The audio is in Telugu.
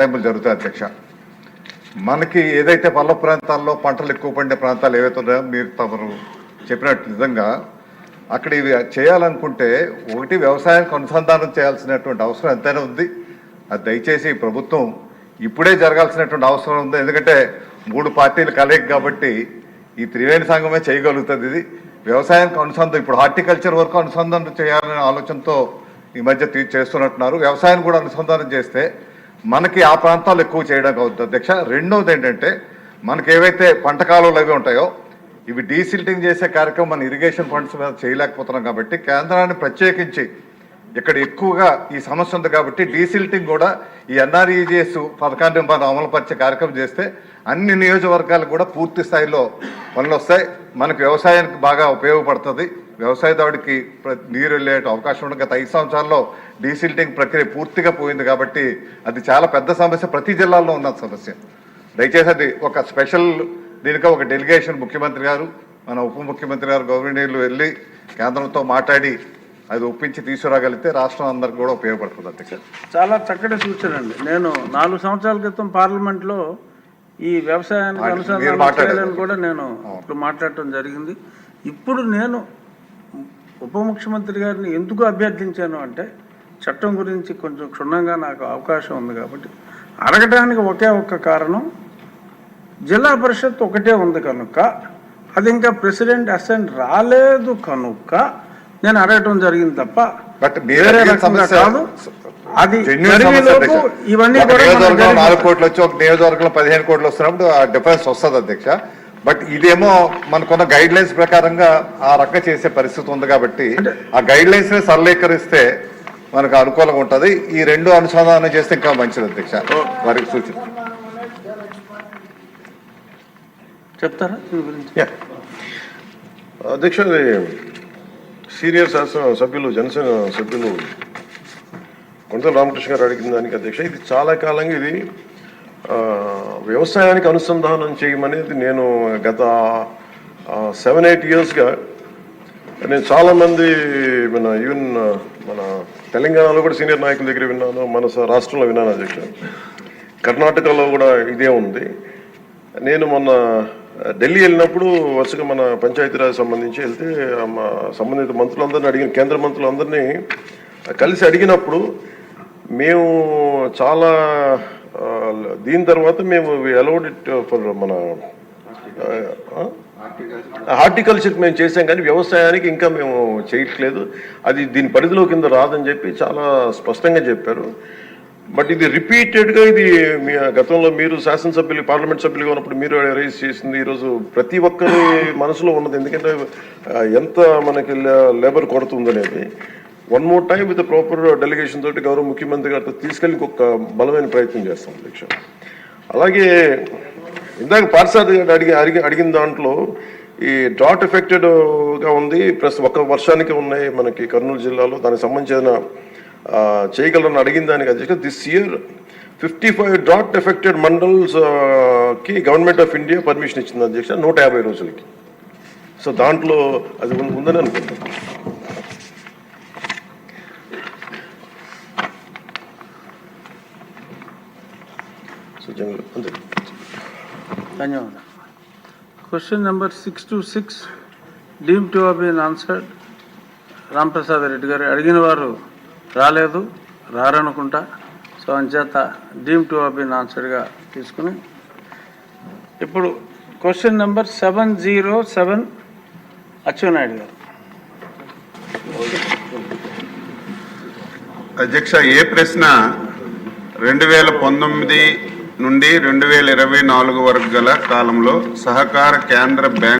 జరుగుతాయి అధ్యక్ష. మనకి ఏదైతే పల్ల ప్రాంతాల్లో పంటలు ఎక్కువ పండే ప్రాంతాలు ఏవైతే ఉన్నాయో మీరు తమరు చెప్పినట్టు నిజంగా అక్కడ ఇవి చేయాలనుకుంటే ఒకటి వ్యవసాయానికి అనుసంధానం చేయాల్సినటువంటి అవసరం ఎంతైనా ఉంది. అది దయచేసి ప్రభుత్వం ఇప్పుడే జరగాల్సినటువంటి అవసరం ఉంది. ఎందుకంటే 3 పార్టీలు కలయిక కాబట్టి ఈ త్రివేణి సంఘమే చేయగలుగుతుంది. ఇది వ్యవసాయానికి అనుసంధానం, ఇప్పుడు హార్టికల్చర్ వరకు అనుసంధానం చేయాలనే ఆలోచనతో ఈ మధ్య చేస్తున్నట్టున్నారు. వ్యవసాయాన్ని కూడా అనుసంధానం చేస్తే మనకి ఆ ప్రాంతాలు ఎక్కువ చేయడానికి అవుతుంది అధ్యక్ష. రెండవది ఏంటంటే మనకి ఏవైతే పంట కాలువలు అవి ఉంటాయో ఇవి డీసిల్టింగ్ చేసే కార్యక్రమం మన ఇరిగేషన్ ఫండ్స్ మీద చేయలేకపోతున్నాం కాబట్టి కేంద్రాన్ని ప్రత్యేకించి ఇక్కడ ఎక్కువగా ఈ సమస్య ఉంది కాబట్టి డీసిల్టింగ్ కూడా ఈ ఎన్ఆర్ఈజిఎస్ పథకాన్ని మనం అమలుపరిచే కార్యక్రమం చేస్తే అన్ని నియోజకవర్గాలకు కూడా పూర్తి స్థాయిలో పనులు వస్తాయి. మనకు వ్యవసాయానికి బాగా ఉపయోగపడుతుంది. వ్యవసాయదారుడికి నీరు వెళ్ళే అవకాశం ఉండదు. గత 5 సంవత్సరాల్లో డీసిల్టింగ్ ప్రక్రియ పూర్తిగా పోయింది కాబట్టి అది చాలా పెద్ద సమస్య, ప్రతి జిల్లాలో ఉన్న సమస్య. దయచేసి అది ఒక స్పెషల్ దీనికి ఒక డెలిగేషన్ ముఖ్యమంత్రి గారు మన ఉప ముఖ్యమంత్రి గారు గవర్నర్లు వెళ్ళి కేంద్రంతో మాట్లాడి అది ఒప్పించి తీసుకురాగలిగితే రాష్ట్రం అందరికి కూడా ఉపయోగపడుతుంది అధ్యక్ష. చాలా చక్కటి సూచన అండి. నేను 4 సంవత్సరాల క్రితం పార్లమెంట్లో ఈ వ్యవసాయానికి అనుసంధానం చేయాలని కూడా నేను ఇప్పుడు మాట్లాడటం జరిగింది. ఇప్పుడు నేను ఉప ముఖ్యమంత్రి గారిని ఎందుకు అభ్యర్థించాను అంటే చట్టం గురించి కొంచెం క్షుణ్ణంగా నాకు అవకాశం ఉంది కాబట్టి అడగడానికి ఒకే ఒక్క కారణం, జిల్లా పరిషత్ ఒకటే ఉంది కనుక అది ఇంకా ప్రెసిడెంట్ అసెంట్ రాలేదు కనుక నేను అడగటం జరిగింది తప్ప వేరే రకంగా కాదు. అది ఇవన్నీ 4 కోట్లు వచ్చి ఒక నియోజకవర్గంలో 15 కోట్లు వస్తున్నప్పుడు ఆ డిఫరెన్స్ వస్తుంది అధ్యక్ష. బట్ ఇదేమో మనకున్న గైడ్ లైన్స్ ప్రకారంగా ఆ రకంగా చేసే పరిస్థితి ఉంది కాబట్టి ఆ గైడ్ లైన్స్ ని సరళీకరిస్తే మనకు అనుకూలంగా ఉంటుంది. ఈ 2 అనుసంధానం చేస్తే ఇంకా మంచిది అధ్యక్ష. వారికి సూచన చెప్తారా అధ్యక్ష? సీనియర్ శాసన సభ్యులు జనసేన సభ్యులు కొండల రామకృష్ణ గారు అడిగిన దానికి అధ్యక్ష, ఇది చాలా కాలంగా ఇది వ్యవసాయానికి అనుసంధానం చేయమనేది నేను గత 7-8 ఇయర్స్గా నేను చాలామంది ఈవెన్ మన తెలంగాణలో కూడా సీనియర్ నాయకుల దగ్గర విన్నాను, మన రాష్ట్రంలో విన్నాను అధ్యక్ష. కర్ణాటకలో కూడా ఇదే ఉంది. నేను మొన్న ఢిల్లీ వెళ్ళినప్పుడు వరుసగా మన పంచాయతీరాజ్ సంబంధించి వెళ్తే సంబంధిత మంత్రులందరినీ అడిగిన, కేంద్ర మంత్రులందరినీ కలిసి అడిగినప్పుడు మేము చాలా దీని తర్వాత మేము అలౌడ్ ఇట్ ఫర్ మన హార్టికల్చర్ మేము చేసాం కానీ వ్యవసాయానికి ఇంకా మేము చేయట్లేదు, అది దీని పరిధిలో కింద రాదని చెప్పి చాలా స్పష్టంగా చెప్పారు. బట్ ఇది రిపీటెడ్గా ఇది గతంలో మీరు శాసనసభ్యులు పార్లమెంట్ సభ్యులుగా ఉన్నప్పుడు మీరు రైజ్ చేసింది ఈరోజు ప్రతి ఒక్కరి మనసులో ఉన్నది. ఎందుకంటే ఎంత మనకి లేబర్ కొరత ఉందనేది. 1 more time with proper delegation తోటి గౌరవ ముఖ్యమంత్రి గారితో తీసుకెళ్ళి ఒక బలమైన ప్రయత్నం చేస్తాం అధ్యక్ష. అలాగే ఇందాక పార్సాద్ అడిగిన దాంట్లో ఈ డ్రాట్ ఎఫెక్టెడ్గా ఉంది, ప్లస్ ఒక వర్షానికి ఉన్నాయి మనకి కర్నూలు జిల్లాలో, దానికి సంబంధించిన చేయగలరని అడిగిన దానికి అధ్యక్ష this year 55 drought affected mandals కి గవర్నమెంట్ ఆఫ్ ఇండియా పర్మిషన్ ఇచ్చింది అధ్యక్ష 150 రోజులకి. సో దాంట్లో అది ఉందని అనుకుంటున్నాను. ధన్యవాదాలు. Question number 626 deem to have been answered. Ramprasad Reddy గారు అడిగిన వారు రాలేదు, రారనుకుంటా. సో అంచేత డీమ్ టు హావ్ బీన్ ఆన్సర్డ్గా తీసుకుని ఇప్పుడు క్వశ్చన్ నెంబర్ 707 అచ్చెన్నాయుడు గారు. అధ్యక్ష, ఏ ప్రశ్న 2019 నుండి 2024 వరకు గల కాలంలో సహకార కేంద్ర బ్యాంక్